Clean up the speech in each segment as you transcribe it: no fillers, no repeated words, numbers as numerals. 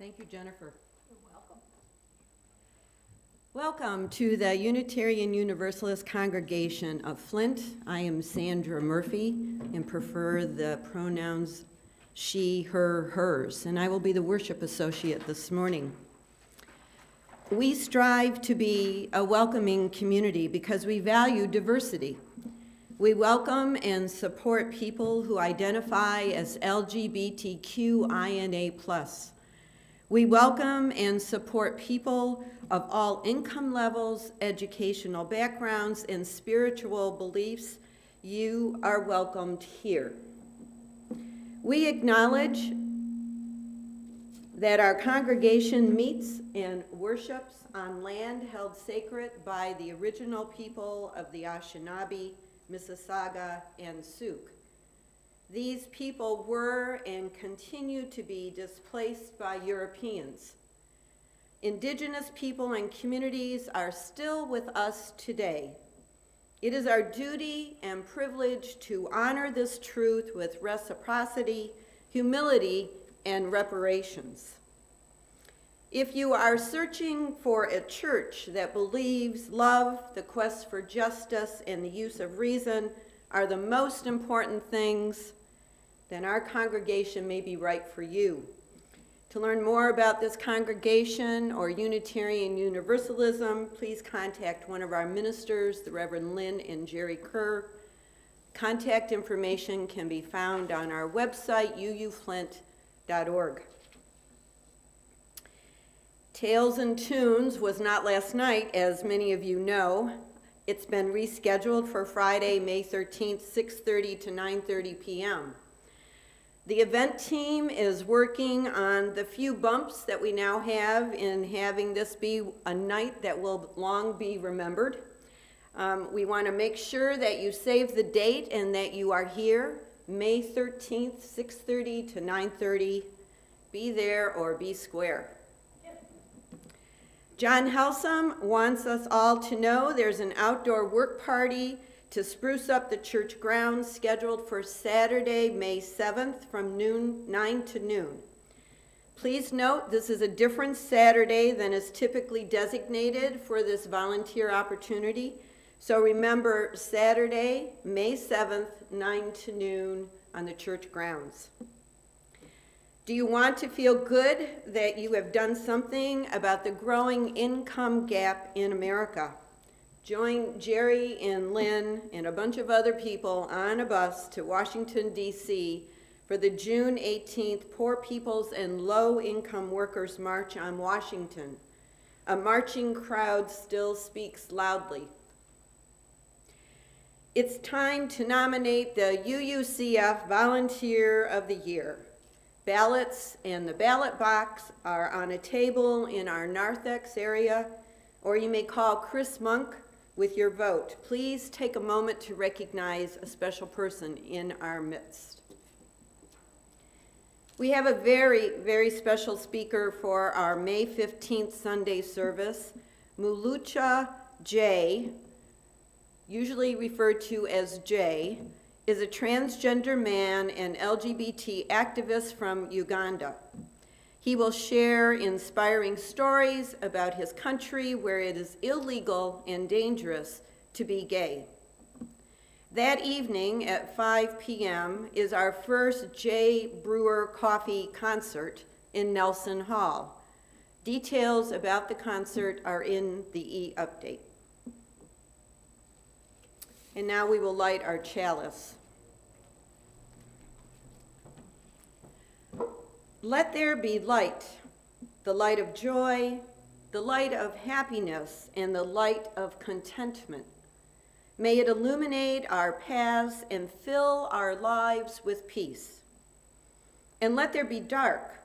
Thank you, Jennifer. You're welcome. Welcome to the Unitarian Universalist congregation of Flint. I am Sandra Murphy and prefer the pronouns she, her, hers, and I will be the worship associate this morning. We strive to be a welcoming community because we value diversity. We welcome and support people who identify as LGBTQINA+. We welcome and support people of all income levels, educational backgrounds, and spiritual beliefs. You are welcomed here. We acknowledge that our congregation meets and worships on land held sacred by the original people of the Anishinaabe, Mississauga, and Sioux. These people were and continue to be displaced by Europeans. Indigenous people and communities are still with us today. It is our duty and privilege to honor this truth with reciprocity, humility, and reparations. If you are searching for a church that believes love, the quest for justice, and the use of reason are the most important things, then our congregation may be right for you. To learn more about this congregation or Unitarian Universalism, please contact one of our ministers, the Reverend Lynn and Jerry Kerr. Contact information can be found on our website, uuflint.org. Tales and Tunes was not last night, as many of you know. It's been rescheduled for Friday, May 13th, 6:30 to 9:30 p.m. The event team is working on the few bumps that we now have in having this be a night that will long be remembered. We want to make sure that you save the date and that you are here, May 13th, 6:30 to 9:30. Be there or be square. John Helsum wants us all to know there's an outdoor work party to spruce up the church grounds scheduled for Saturday, May 7th from 9 to noon. Please note this is a different Saturday than is typically designated for this volunteer opportunity. So remember, Saturday, May 7th, 9 to noon on the church grounds. Do you want to feel good that you have done something about the growing income gap in America? Join Jerry and Lynn and a bunch of other people on a bus to Washington, D.C. for the June 18th Poor People's and Low Income Workers March on Washington. A marching crowd still speaks loudly. It's time to nominate the UUCF Volunteer of the Year. Ballots and the ballot box are on a table in our narthex area, or you may call Chris Monk with your vote. Please take a moment to recognize a special person in our midst. We have a very, very special speaker for our May 15th Sunday service. Mulucha J, usually referred to as J, is a transgender man and LGBT activist from Uganda. He will share inspiring stories about his country where it is illegal and dangerous to be gay. That evening at 5 p.m. is our first J. Brewer Coffee concert in Nelson Hall. Details about the concert are in the e-update. And now we will light our chalice. Let there be light, the light of joy, the light of happiness, and the light of contentment. May it illuminate our paths and fill our lives with peace. And let there be dark,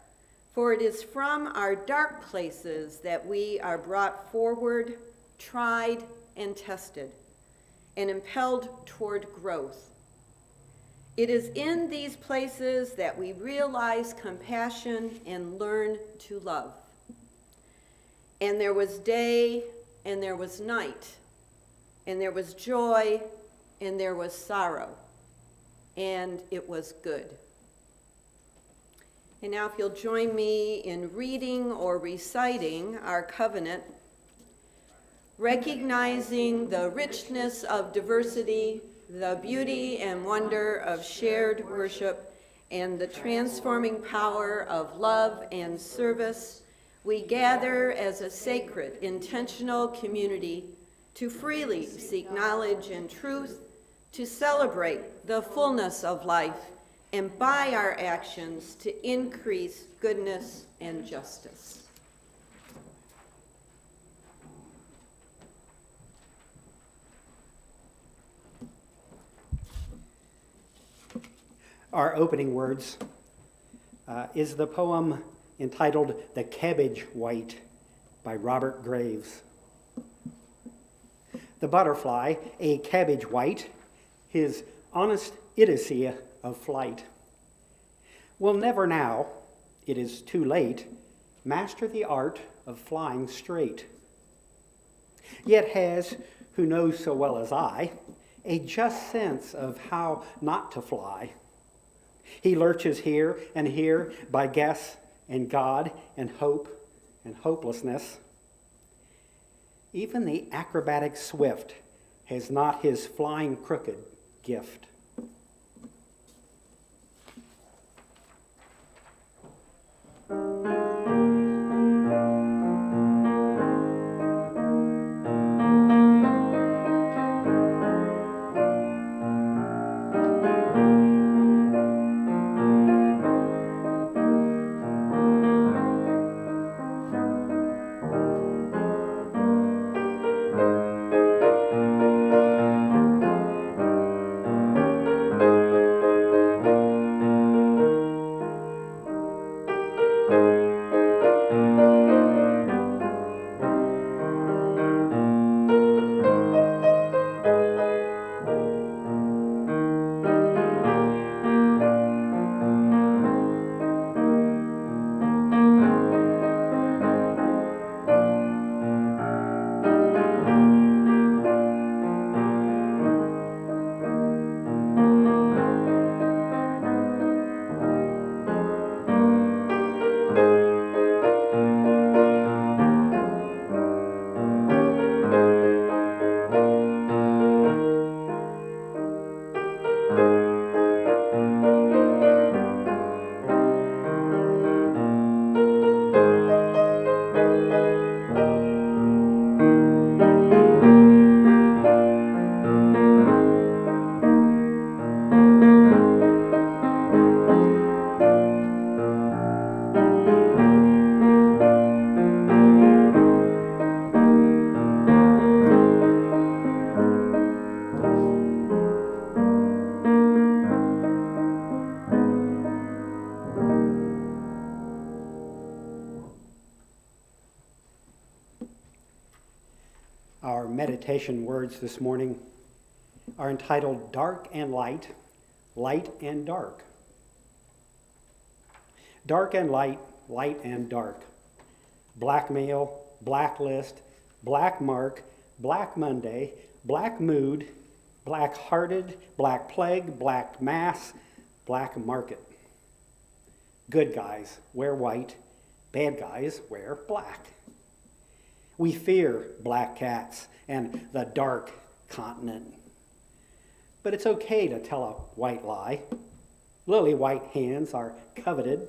for it is from our dark places that we are brought forward, tried and tested, and impelled toward growth. It is in these places that we realize compassion and learn to love. And there was day, and there was night, and there was joy, and there was sorrow, and it was good. And now if you'll join me in reading or reciting our covenant, recognizing the richness of diversity, the beauty and wonder of shared worship, and the transforming power of love and service, we gather as a sacred, intentional community to freely seek knowledge and truth, to celebrate the fullness of life, and by our actions to increase goodness and justice. Our opening words is the poem entitled "The Cabbage White" by Robert Graves. The butterfly, a cabbage white, his honest idiocy of flight, will never now, it is too late, master the art of flying straight. Yet has, who knows so well as I, a just sense of how not to fly. He lurches here and here by guess and God and hope and hopelessness. Even the acrobatic swift has not his flying crooked gift. Our meditation words this morning are entitled Dark and Light, Light and Dark. Dark and light, light and dark. Blackmail, blacklist, black mark, black Monday, black mood, black-hearted, black plague, black mass, black market. Good guys wear white, bad guys wear black. We fear black cats and the dark continent. But it's okay to tell a white lie. Lily white hands are coveted.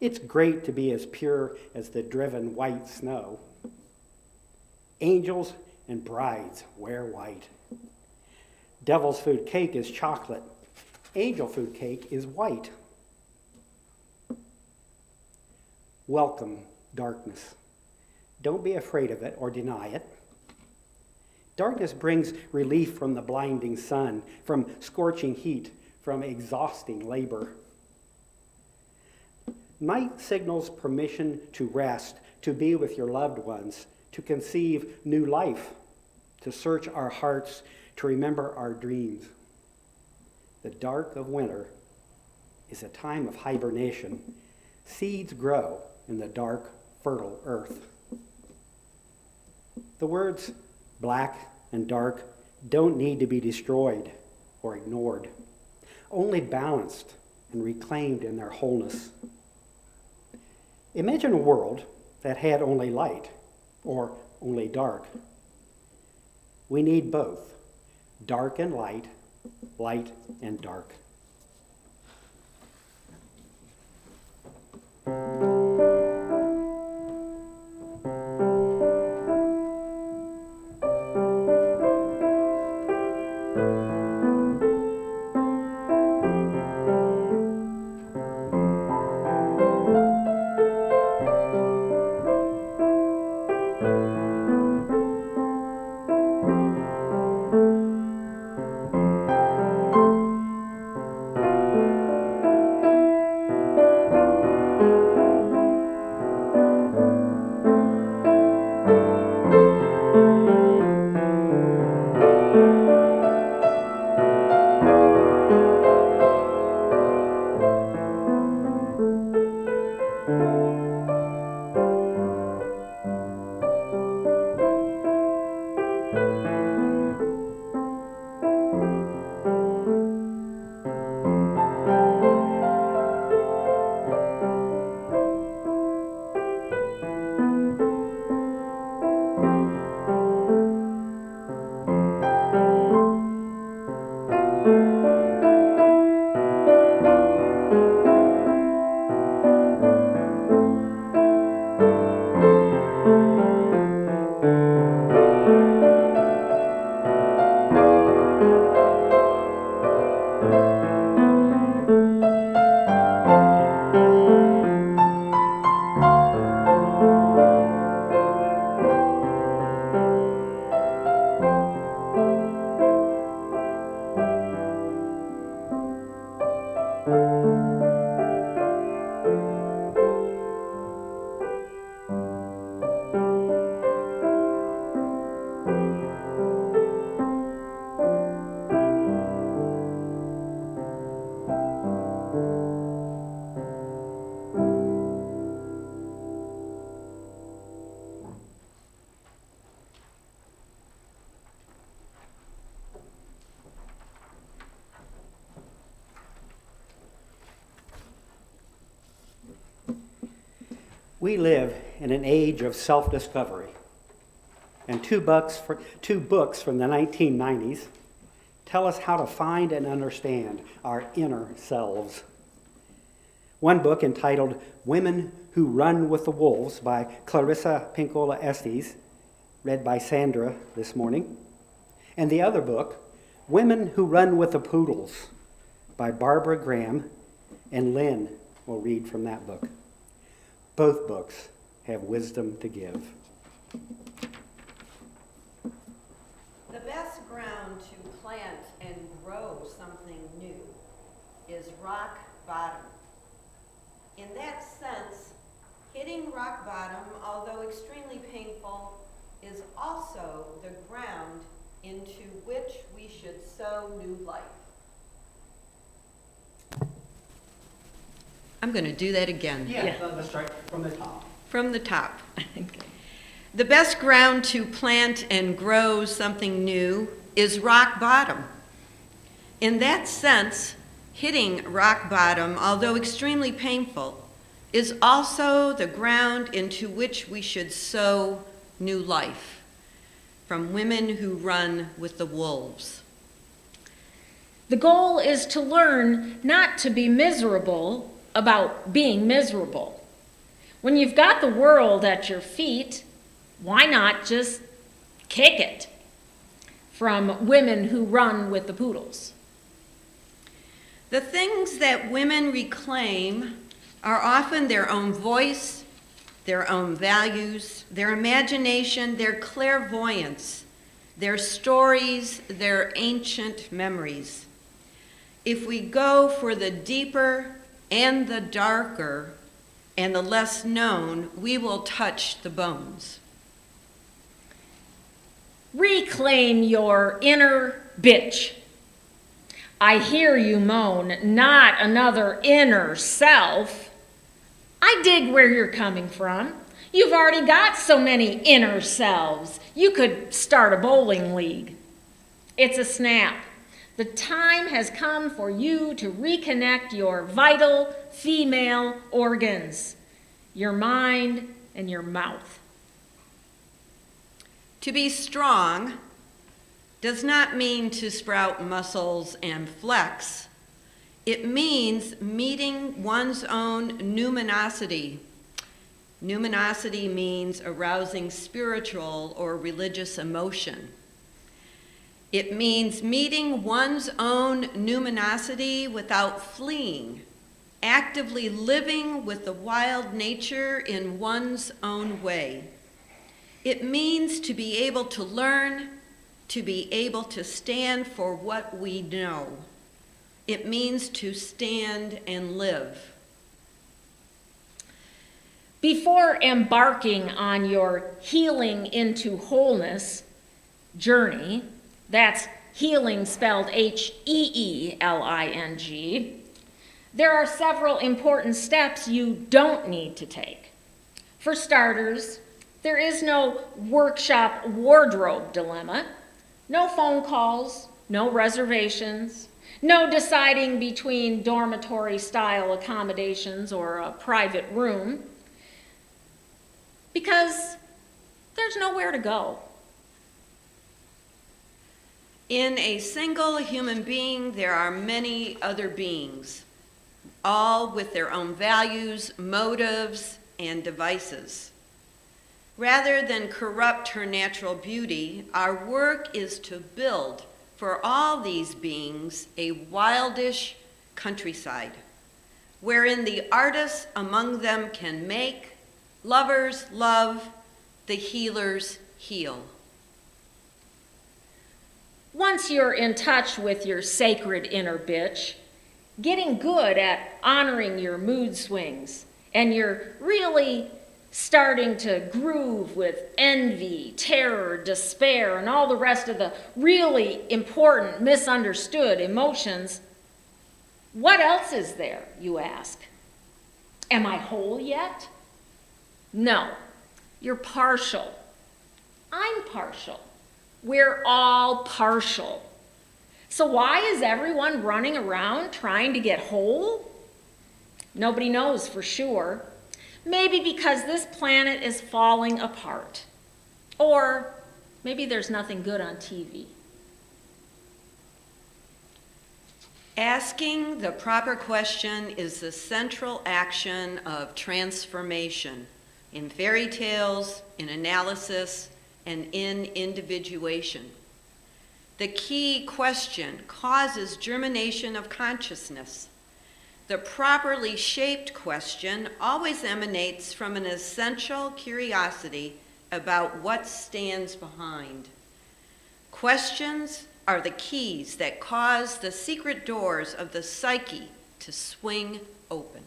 It's great to be as pure as the driven white snow. Angels and brides wear white. Devil's food cake is chocolate. Angel food cake is white. Welcome, darkness. Don't be afraid of it or deny it. Darkness brings relief from the blinding sun, from scorching heat, from exhausting labor. Night signals permission to rest, to be with your loved ones, to conceive new life, to search our hearts, to remember our dreams. The dark of winter is a time of hibernation. Seeds grow in the dark, fertile earth. The words black and dark don't need to be destroyed or ignored, only balanced and reclaimed in their wholeness. Imagine a world that had only light or only dark. We need both, dark and light, light and dark. We live in an age of self-discovery, and two books from the 1990s tell us how to find and understand our inner selves. One book entitled Women Who Run with the Wolves by Clarissa Pinkola Estes, read by Sandra this morning, and the other book, Women Who Run with the Poodles by Barbara Graham, and Lynn will read from that book. Both books have wisdom to give. The best ground to plant and grow something new is rock bottom. In that sense, hitting rock bottom, although extremely painful, is also the ground into which we should sow new life. I'm going to do that again. Let's start from the top. From the top. The best ground to plant and grow something new is rock bottom. In that sense, hitting rock bottom, although extremely painful, is also the ground into which we should sow new life. From Women Who Run with the Wolves. The goal is to learn not to be miserable about being miserable. When you've got the world at your feet, why not just kick it? From Women Who Run with the Poodles. The things that women reclaim are often their own voice, their own values, their imagination, their clairvoyance, their stories, their ancient memories. If we go for the deeper and the darker and the less known, we will touch the bones. Reclaim your inner bitch. I hear you moan, not another inner self. I dig where you're coming from. You've already got so many inner selves. You could start a bowling league. It's a snap. The time has come for you to reconnect your vital female organs. your mind, and your mouth. To be strong does not mean to sprout muscles and flex. It means meeting one's own numinosity. Numinosity means arousing spiritual or religious emotion. It means meeting one's own numinosity without fleeing, actively living with the wild nature in one's own way. It means to be able to learn, to be able to stand for what we know. It means to stand and live. Before embarking on your healing into wholeness journey, that's healing spelled Heeling, there are several important steps you don't need to take. For starters, there is no workshop wardrobe dilemma, no phone calls, no reservations, no deciding between dormitory-style accommodations or a private room, because there's nowhere to go. In a single human being, there are many other beings, all with their own values, motives, and devices. Rather than corrupt her natural beauty, our work is to build for all these beings a wildish countryside, wherein the artists among them can make, lovers love, the healers heal. Once you're in touch with your sacred inner bitch, getting good at honoring your mood swings, and you're really starting to groove with envy, terror, despair, and all the rest of the really important misunderstood emotions, what else is there, you ask? Am I whole yet? No, you're partial. I'm partial. We're all partial. So why is everyone running around trying to get whole? Nobody knows for sure. Maybe because this planet is falling apart. Or maybe there's nothing good on TV. Asking the proper question is the central action of transformation in fairy tales, in analysis, and in individuation. The key question causes germination of consciousness. The properly shaped question always emanates from an essential curiosity about what stands behind. Questions are the keys that cause the secret doors of the psyche to swing open.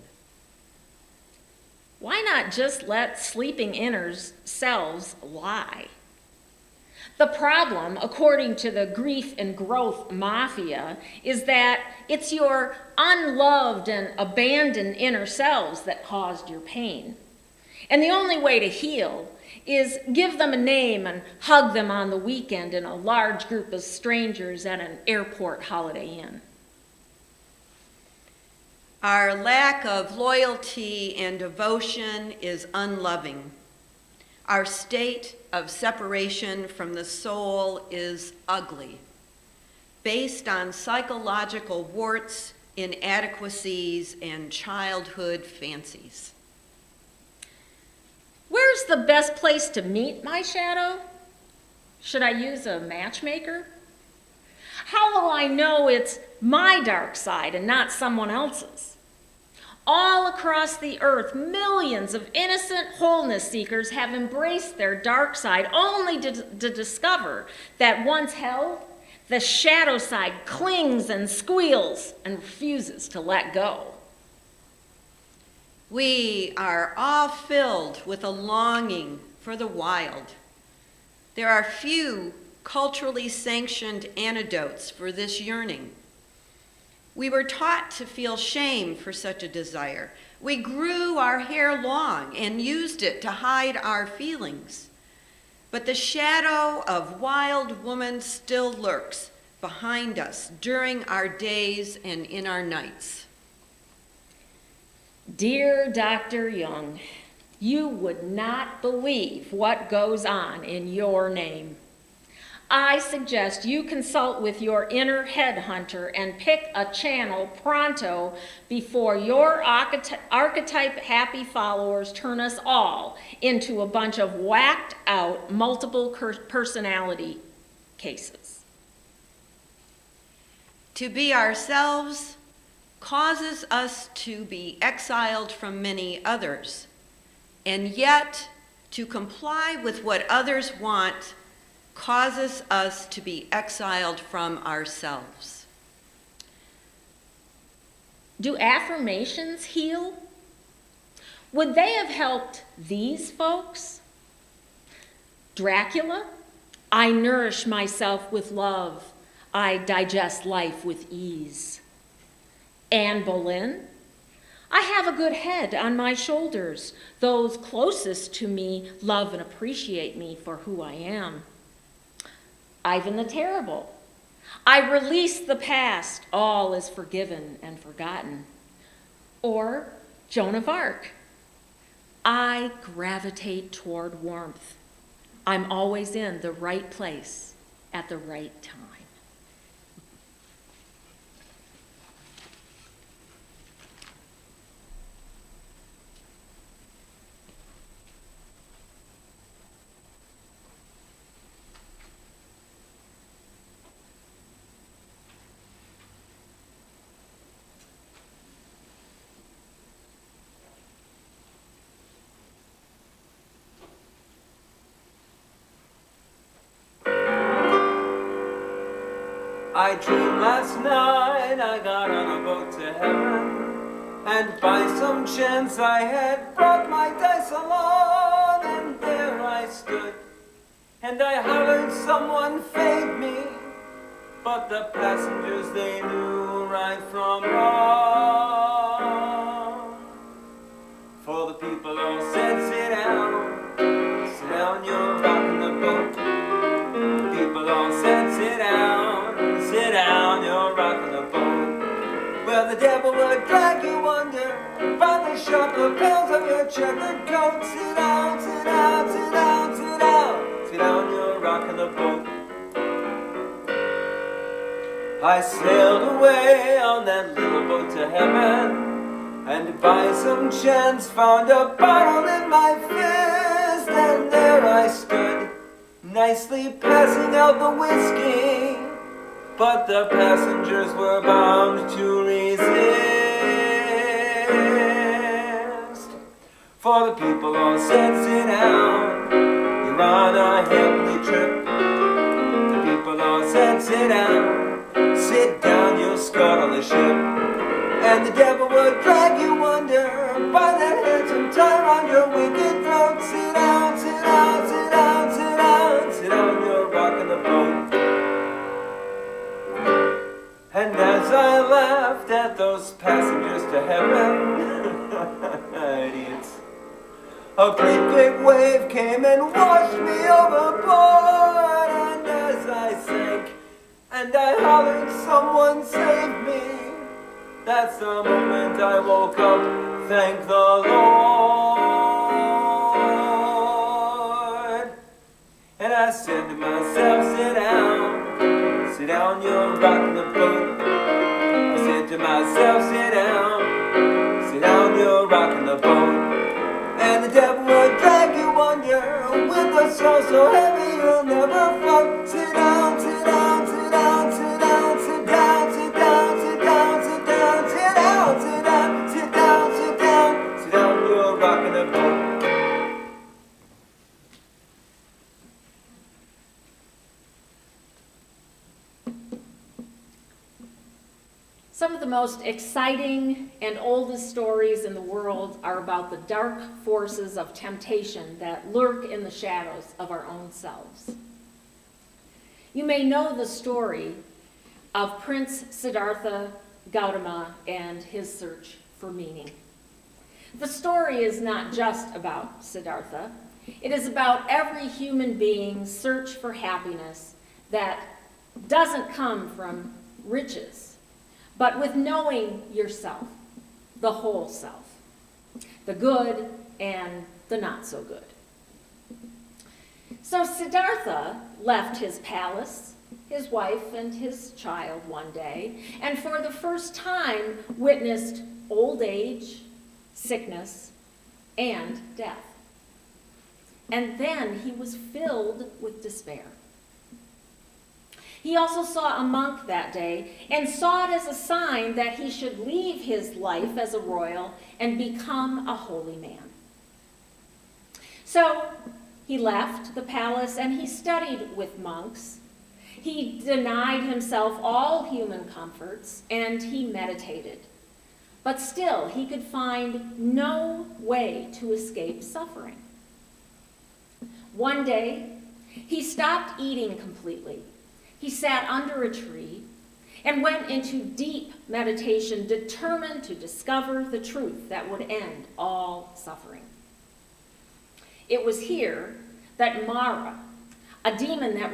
Why not just let sleeping inner selves lie? The problem, according to the grief and growth mafia, is that it's your unloved and abandoned inner selves that caused your pain. And the only way to heal is give them a name and hug them on the weekend in a large group of strangers at an airport Holiday Inn. Our lack of loyalty and devotion is unloving. Our state of separation from the soul is ugly, based on psychological warts, inadequacies, and childhood fancies. Where's the best place to meet my shadow? Should I use a matchmaker? How will I know it's my dark side and not someone else's? All across the earth, millions of innocent wholeness seekers have embraced their dark side only to discover that once held, the shadow side clings and squeals and refuses to let go. We are all filled with a longing for the wild. There are few culturally sanctioned antidotes for this yearning. We were taught to feel shame for such a desire. We grew our hair long and used it to hide our feelings. But the shadow of wild woman still lurks behind us during our days and in our nights. Dear Dr. Young, You would not believe what goes on in your name. I suggest you consult with your inner headhunter and pick a channel pronto before your archetype happy followers turn us all into a bunch of whacked out multiple personality cases. To be ourselves causes us to be exiled from many others, and yet to comply with what others want causes us to be exiled from ourselves. Do affirmations heal? Would they have helped these folks? Dracula, I nourish myself with love. I digest life with ease. Anne Boleyn, I have a good head on my shoulders. Those closest to me love and appreciate me for who I am. Ivan the Terrible, I release the past, all is forgiven and forgotten. Or Joan of Arc, I gravitate toward warmth. I'm always in the right place at the right time. I dreamed last night I got on a boat to heaven, and by some chance I had brought my dice along, and there I stood, and I hollered someone fade me, but the passengers they knew right from wrong. For the people all said, sit down, you're rocking the boat. The people all said, sit down, you're rocking the boat. Well, the devil would drag you under by the sharp lapels of your checkered coat. Sit down, sit down, sit down, sit down, sit down, you're rocking the boat. I sailed away on that little boat to heaven, and by some chance found a bottle in my fist, and there I stood, nicely passing out the whiskey, but the passengers were bound to resist. For the people all said, sit down, you're on a heavenly trip. The people all said, sit down, you'll scuttle the ship. And the devil would drag you under by that handsome tie round your wicked throat. Sit down, sit down, sit down, sit down, sit down, you're rocking the boat. And as I laughed at those passengers to heaven, idiots, a great big wave came and washed me overboard. And as I sank and I hollered, someone save me, that's the moment I woke up, thank the Lord. And I said to myself, sit down, you're rocking the boat. I said to myself, sit down, you're rocking the boat. And the devil would drag you under with a soul so heavy you'll never float. Sit down, sit down, sit down, sit down, sit down, sit down, sit down, sit down, sit down, sit down, sit down, sit down, sit down, you're rocking the boat. Some of the most exciting and oldest stories in the world are about the dark forces of temptation that lurk in the shadows of our own selves. You may know the story of Prince Siddhartha Gautama and his search for meaning. The story is not just about Siddhartha. It is about every human being's search for happiness that doesn't come from riches, but with knowing yourself, the whole self, the good and the not so good. So Siddhartha left his palace, his wife and his child one day, and for the first time witnessed old age, sickness, and death. And then he was filled with despair. He also saw a monk that day and saw it as a sign that he should leave his life as a royal and become a holy man. So he left the palace and he studied with monks. He denied himself all human comforts and he meditated. But still, he could find no way to escape suffering. One day, he stopped eating completely. He sat under a tree and went into deep meditation, determined to discover the truth that would end all suffering. It was here that Mara, a demon that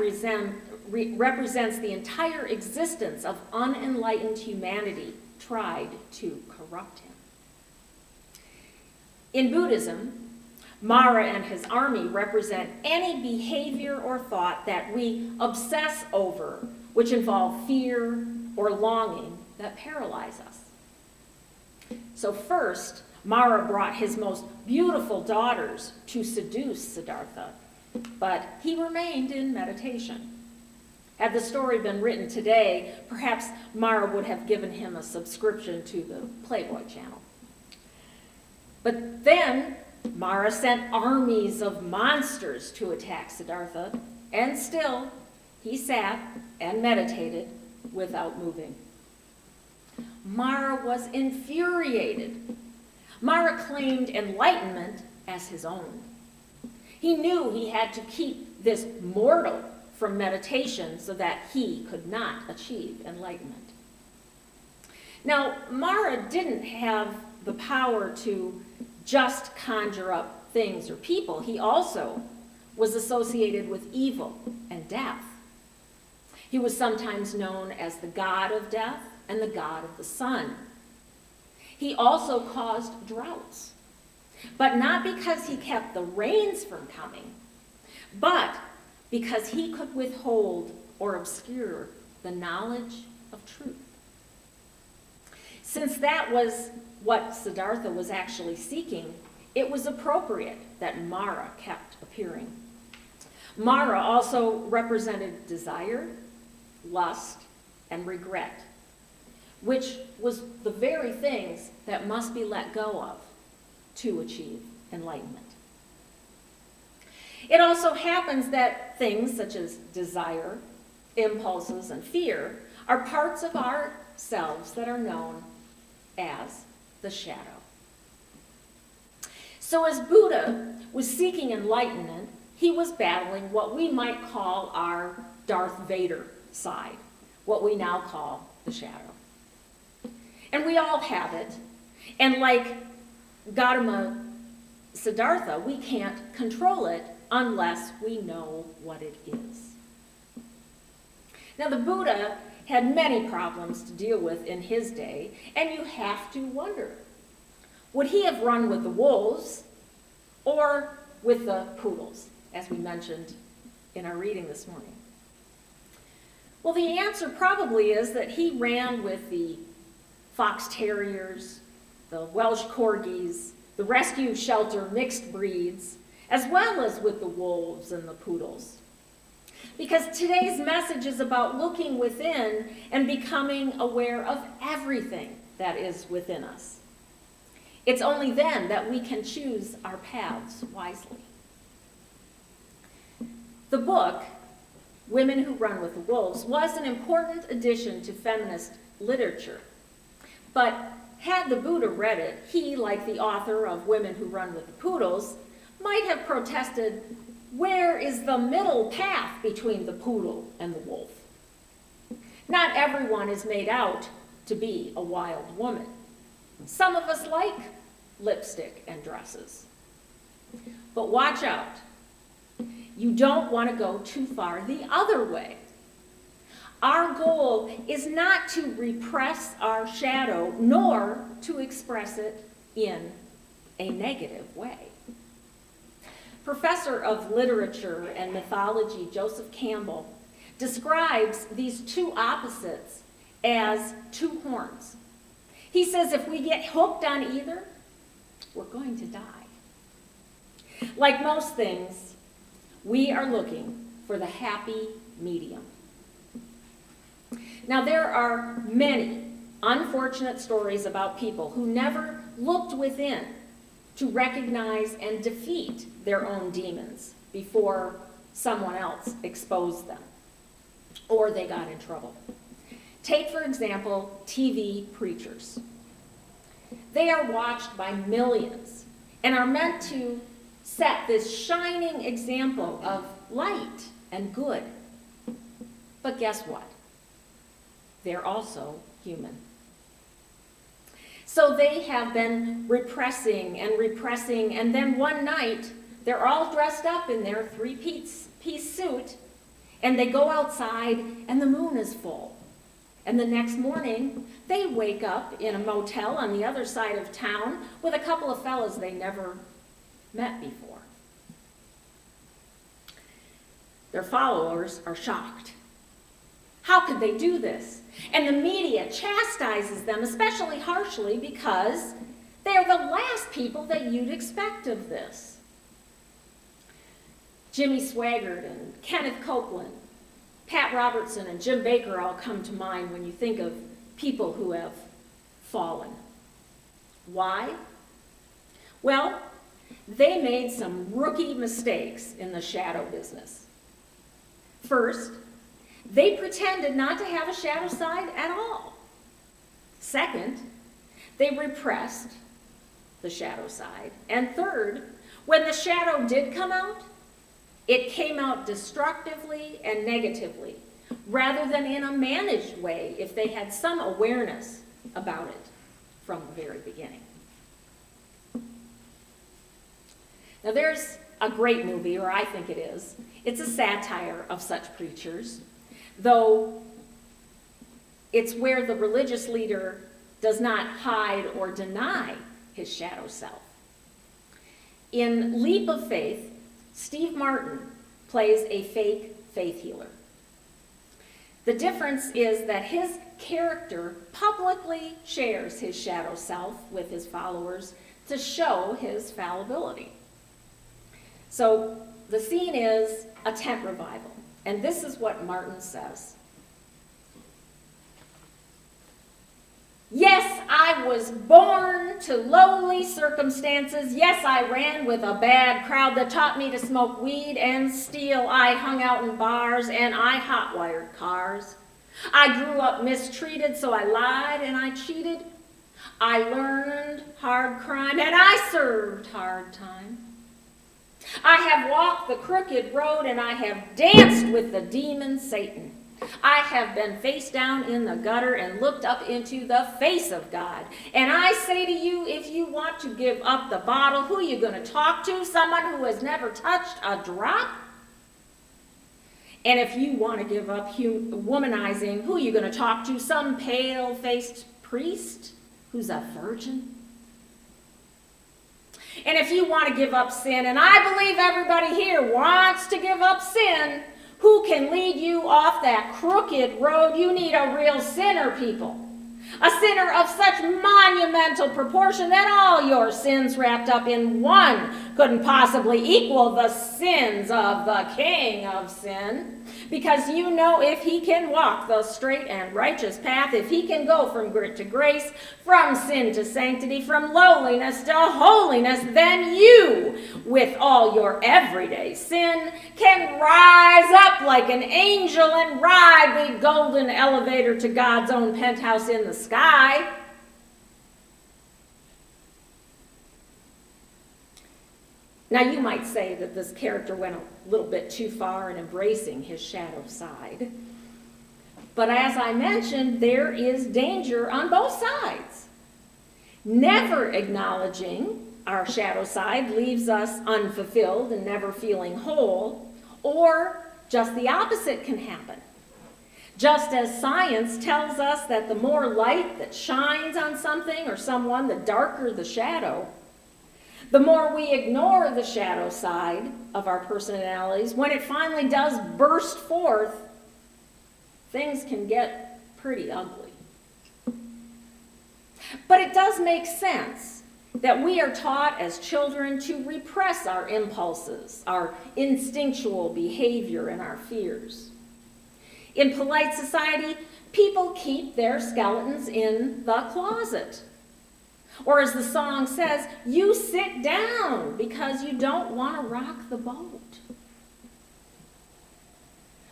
represents the entire existence of unenlightened humanity, tried to corrupt him. In Buddhism, Mara and his army represent any behavior or thought that we obsess over, which involve fear or longing that paralyze us. So first, Mara brought his most beautiful daughters to seduce Siddhartha, but he remained in meditation. Had the story been written today, perhaps Mara would have given him a subscription to the Playboy channel. But then Mara sent armies of monsters to attack Siddhartha, and still he sat and meditated without moving. Mara was infuriated. Mara claimed enlightenment as his own. He knew he had to keep this mortal from meditation so that he could not achieve enlightenment. Now, Mara didn't have the power to just conjure up things or people. He also was associated with evil and death. He was sometimes known as the god of death and the god of the sun. He also caused droughts, but not because he kept the rains from coming, but because he could withhold or obscure the knowledge of truth. Since that was what Siddhartha was actually seeking, it was appropriate that Mara kept appearing. Mara also represented desire, lust, and regret, which was the very things that must be let go of to achieve enlightenment. It also happens that things such as desire, impulses, and fear are parts of ourselves that are known as the shadow. So as Buddha was seeking enlightenment, he was battling what we might call our Darth Vader side, what we now call the shadow. And we all have it. And like Gautama Siddhartha, we can't control it unless we know what it is. Now, the Buddha had many problems to deal with in his day, and you have to wonder, would he have run with the wolves or with the poodles, as we mentioned in our reading this morning? Well, the answer probably is that he ran with the fox terriers, the Welsh corgis, the rescue shelter mixed breeds, as well as with the wolves and the poodles. Because today's message is about looking within and becoming aware of everything that is within us. It's only then that we can choose our paths wisely. The book, Women Who Run with the Wolves, was an important addition to feminist literature. But had the Buddha read it, he, like the author of Women Who Run with the Poodles, might have protested, where is the middle path between the poodle and the wolf? Not everyone is made out to be a wild woman. Some of us like lipstick and dresses. But watch out. You don't want to go too far the other way. Our goal is not to repress our shadow, nor to express it in a negative way. Professor of literature and mythology Joseph Campbell describes these two opposites as two horns. He says if we get hooked on either, we're going to die. Like most things, we are looking for the happy medium. Now, there are many unfortunate stories about people who never looked within to recognize and defeat their own demons before someone else exposed them or they got in trouble. Take, for example, TV preachers. They are watched by millions and are meant to set this shining example of light and good. But guess what? They're also human. So they have been repressing, and then one night, they're all dressed up in their three-piece suit, and they go outside, and the moon is full. And the next morning, they wake up in a motel on the other side of town with a couple of fellas they never met before. Their followers are shocked. How could they do this? And the media chastises them, especially harshly, because they're the last people that you'd expect of this. Jimmy Swaggart and Kenneth Copeland, Pat Robertson and Jim Baker all come to mind when you think of people who have fallen. Why? Well, they made some rookie mistakes in the shadow business. First, they pretended not to have a shadow side at all. Second, they repressed the shadow side. And third, when the shadow did come out, it came out destructively and negatively, rather than in a managed way if they had some awareness about it from the very beginning. Now there's a great movie, or I think it is. It's a satire of such preachers, though it's where the religious leader does not hide or deny his shadow self. In Leap of Faith, Steve Martin plays a fake faith healer. The difference is that his character publicly shares his shadow self with his followers to show his fallibility. So the scene is a tent revival, and this is what Martin says. Yes, I was born to lowly circumstances. Yes, I ran with a bad crowd that taught me to smoke weed and steal. I hung out in bars and I hotwired cars. I grew up mistreated, so I lied and I cheated. I learned hard crime and I served hard time. I have walked the crooked road and I have danced with the demon Satan. I have been face down in the gutter and looked up into the face of God. And I say to you, if you want to give up the bottle, who are you going to talk to? Someone who has never touched a drop? And if you want to give up womanizing, who are you going to talk to? Some pale-faced priest who's a virgin? And if you want to give up sin, and I believe everybody here wants to give up sin, who can lead you off that crooked road? You need a real sinner, people. A sinner of such monumental proportion that all your sins wrapped up in one couldn't possibly equal the sins of the King of Sin. Because you know if he can walk the straight and righteous path, if he can go from grit to grace, from sin to sanctity, from lowliness to holiness, then you, with all your everyday sin, can rise up like an angel and ride the golden elevator to God's own penthouse in the sky. Now, you might say that this character went a little bit too far in embracing his shadow side. But as I mentioned, there is danger on both sides. Never acknowledging our shadow side leaves us unfulfilled and never feeling whole, or just the opposite can happen. Just as science tells us that the more light that shines on something or someone, the darker the shadow, The more we ignore the shadow side of our personalities, when it finally does burst forth, things can get pretty ugly. But it does make sense that we are taught as children to repress our impulses, our instinctual behavior, and our fears. In polite society, people keep their skeletons in the closet. Or as the song says, you sit down because you don't want to rock the boat.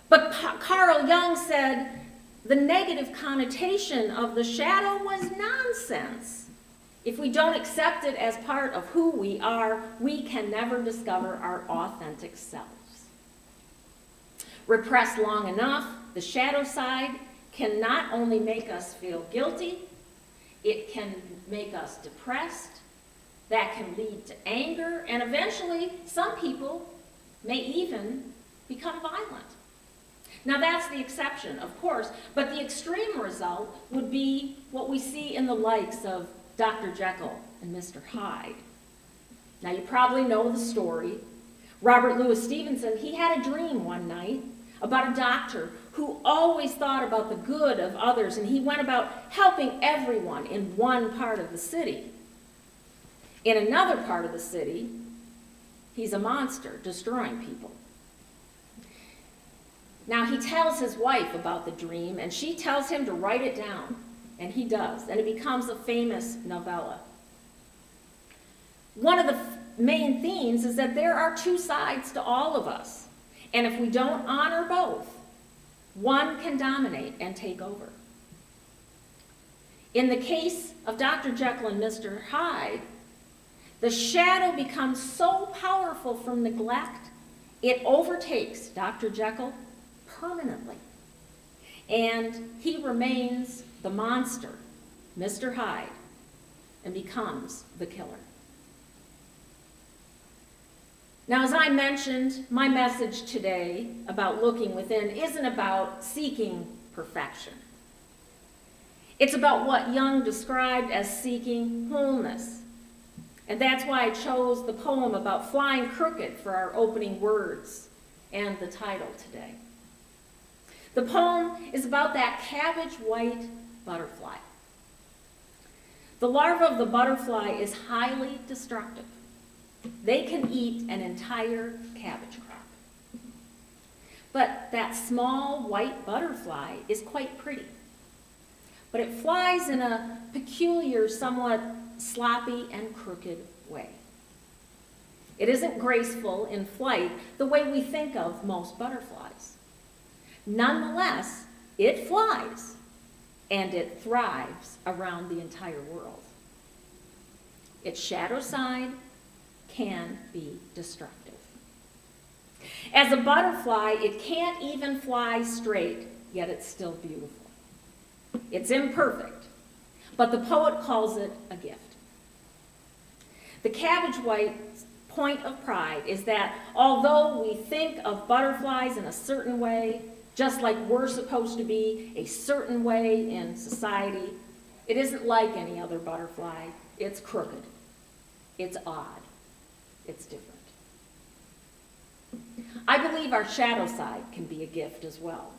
But Carl Jung said the negative connotation of the shadow was nonsense. If we don't accept it as part of who we are, we can never discover our authentic selves. Repressed long enough, the shadow side can not only make us feel guilty, it can make us depressed, that can lead to anger, and eventually some people may even become violent. Now that's the exception, of course, but the extreme result would be what we see in the likes of Dr. Jekyll and Mr. Hyde. Now you probably know the story. Robert Louis Stevenson, he had a dream one night about a doctor who always thought about the good of others, and he went about helping everyone in one part of the city. In another part of the city, he's a monster, destroying people. Now he tells his wife about the dream, and she tells him to write it down, and he does, and it becomes a famous novella. One of the main themes is that there are two sides to all of us, and if we don't honor both, one can dominate and take over. In the case of Dr. Jekyll and Mr. Hyde, the shadow becomes so powerful from neglect, it overtakes Dr. Jekyll permanently. And he remains the monster, Mr. Hyde, and becomes the killer. Now, as I mentioned, my message today about looking within isn't about seeking perfection. It's about what Jung described as seeking wholeness. And that's why I chose the poem about flying crooked for our opening words and the title today. The poem is about that cabbage-white butterfly. The larva of the butterfly is highly destructive. They can eat an entire cabbage crop. But that small white butterfly is quite pretty. But it flies in a peculiar, somewhat sloppy and crooked way. It isn't graceful in flight the way we think of most butterflies. Nonetheless, it flies, and it thrives around the entire world. Its shadow side can be destructive. As a butterfly, it can't even fly straight, yet it's still beautiful. It's imperfect, but the poet calls it a gift. The cabbage white's point of pride is that although we think of butterflies in a certain way, just like we're supposed to be a certain way in society, it isn't like any other butterfly. It's crooked. It's odd. It's different. I believe our shadow side can be a gift as well.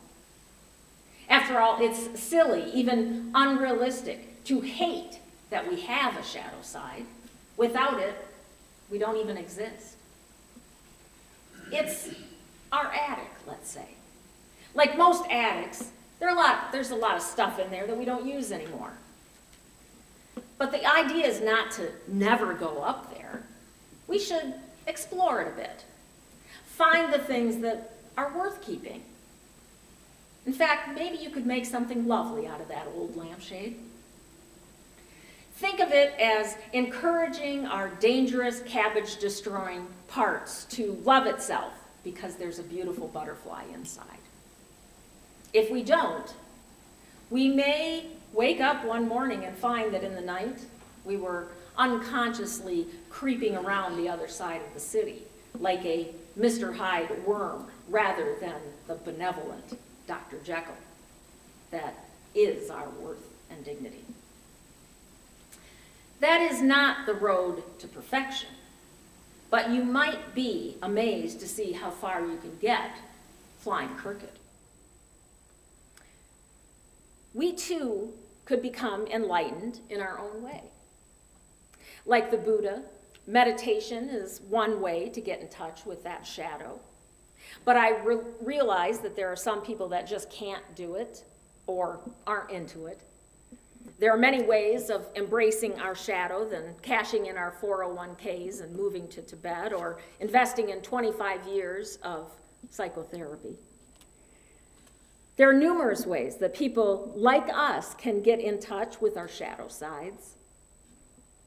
After all, it's silly, even unrealistic, to hate that we have a shadow side. Without it, we don't even exist. It's our attic, let's say. Like most attics, there's a lot of stuff in there that we don't use anymore. But the idea is not to never go up there. We should explore it a bit. Find the things that are worth keeping. In fact, maybe you could make something lovely out of that old lampshade. Think of it as encouraging our dangerous cabbage-destroying parts to love itself because there's a beautiful butterfly inside. If we don't, we may wake up one morning and find that in the night we were unconsciously creeping around the other side of the city like a Mr. Hyde worm rather than the benevolent Dr. Jekyll that is our worth and dignity. That is not the road to perfection. but you might be amazed to see how far you can get flying crooked. We too could become enlightened in our own way. Like the Buddha, meditation is one way to get in touch with that shadow. But I realize that there are some people that just can't do it or aren't into it. There are many ways of embracing our shadow than cashing in our 401ks and moving to Tibet or investing in 25 years of psychotherapy. There are numerous ways that people like us can get in touch with our shadow sides.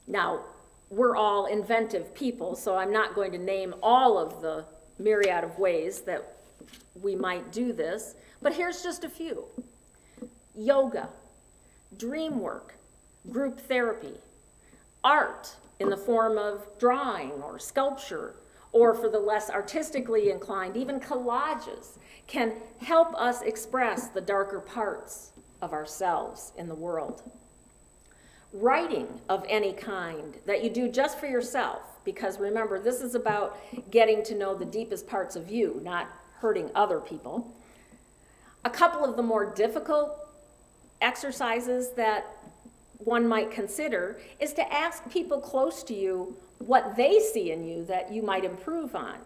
Now, we're all inventive people, so I'm not going to name all of the myriad of ways that we might do this, but here's just a few. Yoga, dream work, group therapy, art in the form of drawing or sculpture, or for the less artistically inclined, even collages can help us express the darker parts of ourselves in the world. Writing of any kind that you do just for yourself, because remember, this is about getting to know the deepest parts of you, not hurting other people. A couple of the more difficult exercises that one might consider is to ask people close to you what they see in you that you might improve on.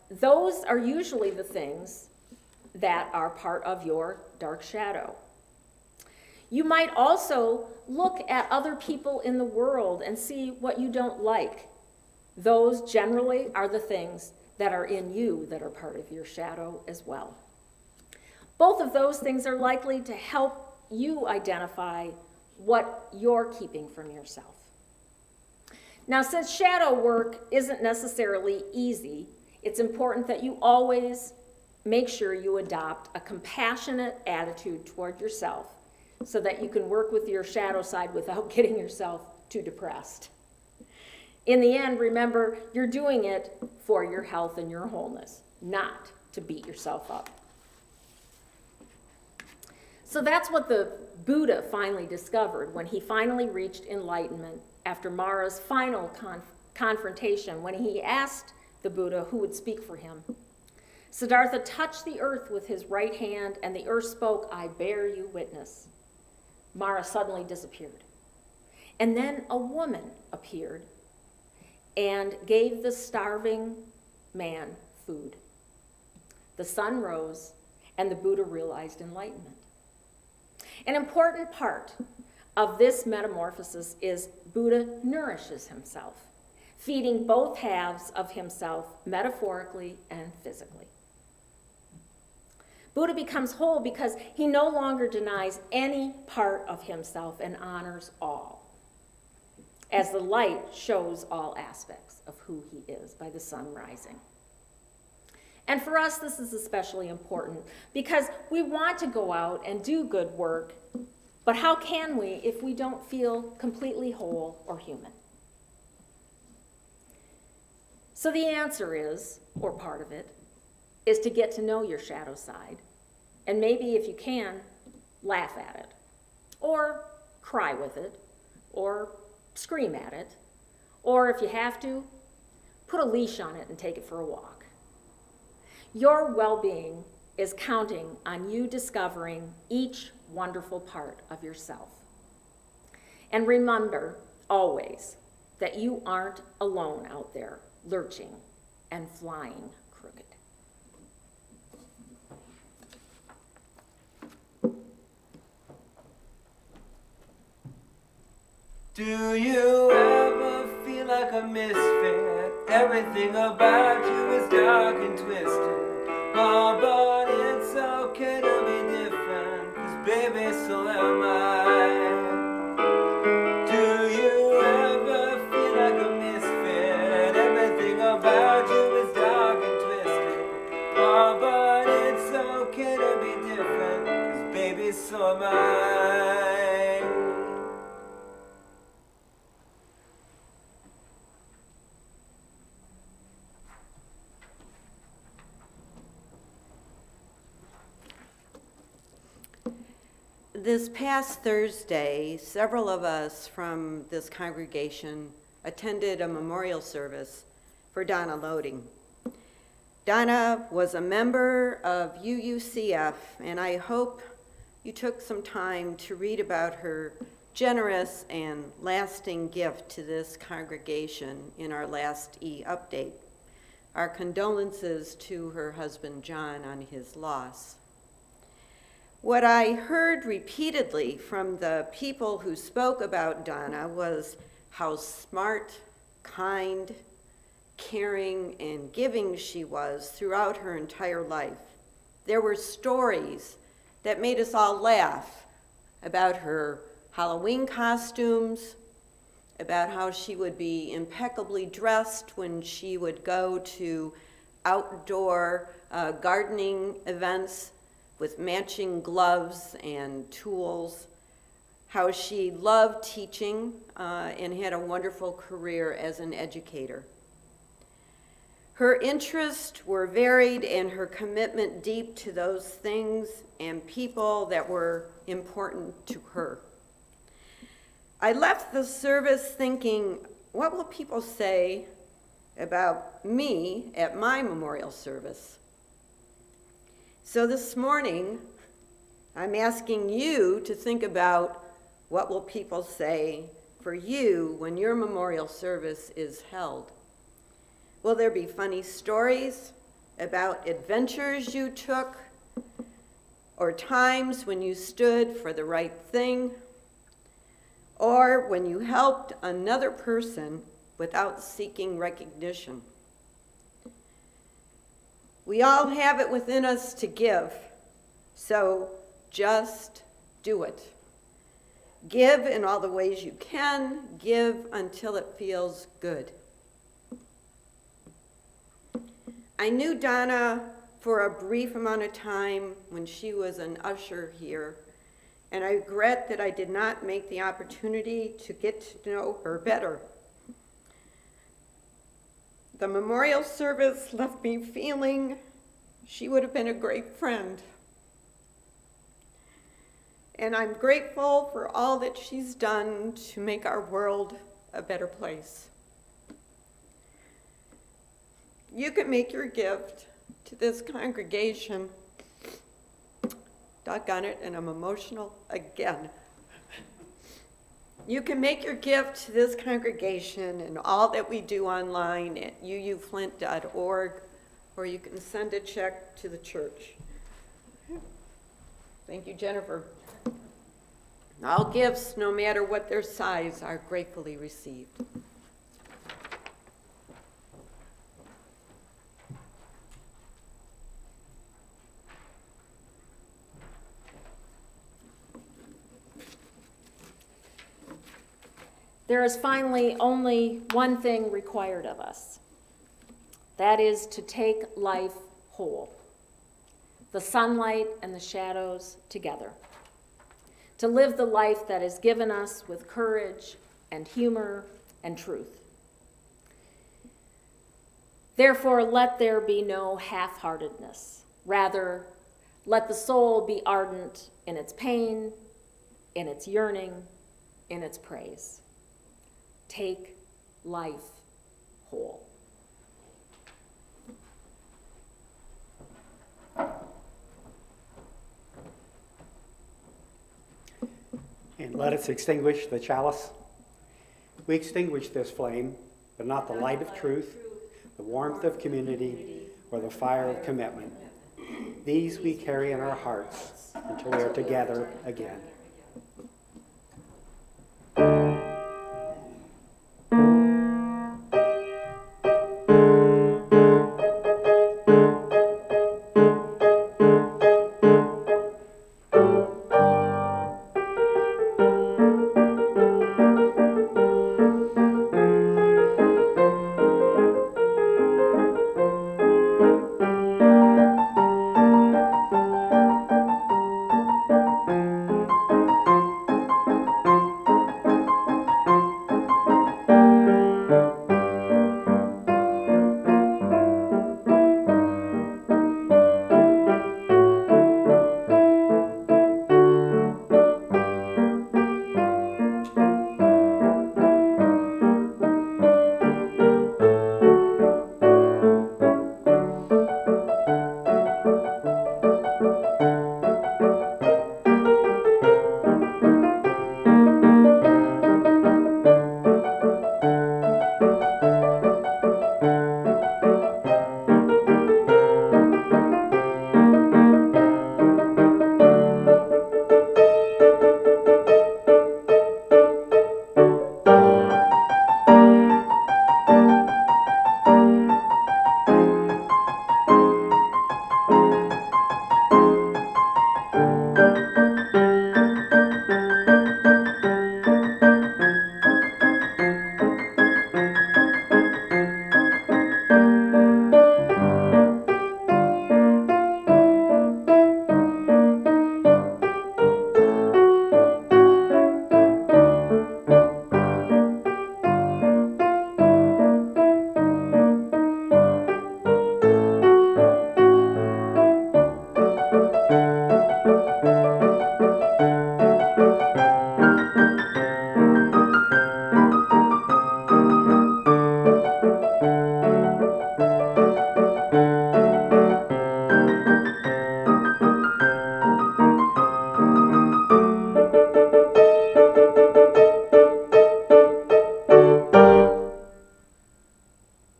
Those are usually the things that are part of your dark shadow. You might also look at other people in the world and see what you don't like. Those generally are the things that are in you that are part of your shadow as well. Both of those things are likely to help you identify what you're keeping from yourself. Now, since shadow work isn't necessarily easy, it's important that you always make sure you adopt a compassionate attitude toward yourself so that you can work with your shadow side without getting yourself too depressed. In the end, remember, you're doing it for your health and your wholeness, not to beat yourself up. So that's what the Buddha finally discovered when he finally reached enlightenment after Mara's final confrontation, when he asked the Buddha who would speak for him. Siddhartha touched the earth with his right hand, and the earth spoke, "I bear you witness." Mara suddenly disappeared. And then a woman appeared and gave the starving man food. The sun rose, and the Buddha realized enlightenment. An important part of this metamorphosis is Buddha nourishes himself, feeding both halves of himself metaphorically and physically. Buddha becomes whole because he no longer denies any part of himself and honors all, as the light shows all aspects of who he is by the sun rising. And for us, this is especially important because we want to go out and do good work, but how can we if we don't feel completely whole or human? So the answer is, or part of it, is to get to know your shadow side, and maybe if you can, laugh at it, or cry with it, or scream at it, or if you have to, put a leash on it and take it for a walk. Your well-being is counting on you discovering each wonderful part of yourself. And remember always that you aren't alone out there lurching and flying crooked. Do you ever feel like a misfit? Everything about you is dark and twisted. Oh, but it's okay to be different, 'cause baby, so am I. Do you ever feel like a misfit? Everything about you is dark and twisted. Oh, but it's okay to be different, 'cause baby, so am I. This past Thursday, several of us from this congregation attended a memorial service for Donna Loading. Donna was a member of UUCF, and I hope you took some time to read about her generous and lasting gift to this congregation in our last E-update. Our condolences to her husband John on his loss. What I heard repeatedly from the people who spoke about Donna was how smart, kind, caring, and giving she was throughout her entire life. There were stories that made us all laugh about her Halloween costumes, about how she would be impeccably dressed when she would go to outdoor gardening events with matching gloves and tools, how she loved teaching and had a wonderful career as an educator. Her interests were varied and her commitment deep to those things and people that were important to her. I left the service thinking, what will people say about me at my memorial service? So this morning, I'm asking you to think about what will people say for you when your memorial service is held. Will there be funny stories about adventures you took or times when you stood for the right thing or when you helped another person without seeking recognition? We all have it within us to give, so just do it. Give in all the ways you can, give until it feels good. I knew Donna for a brief amount of time when she was an usher here, and I regret that I did not make the opportunity to get to know her better. The memorial service left me feeling she would have been a great friend. And I'm grateful for all that she's done to make our world a better place. You can make your gift to this congregation. Doggone it, and I'm emotional again. You can make your gift to this congregation and all that we do online at uuflint.org, or you can send a check to the church. Thank you, Jennifer. All gifts, no matter what their size, are gratefully received. There is finally only one thing required of us. That is to take life whole, the sunlight and the shadows together. To live the life that is given us with courage and humor and truth. Therefore, let there be no half-heartedness. Rather, let the soul be ardent in its pain, in its yearning, in its praise. Take life whole. And let us extinguish the chalice. We extinguish this flame, but not the light of truth, the warmth of community, or the fire of commitment. These we carry in our hearts until we are together again.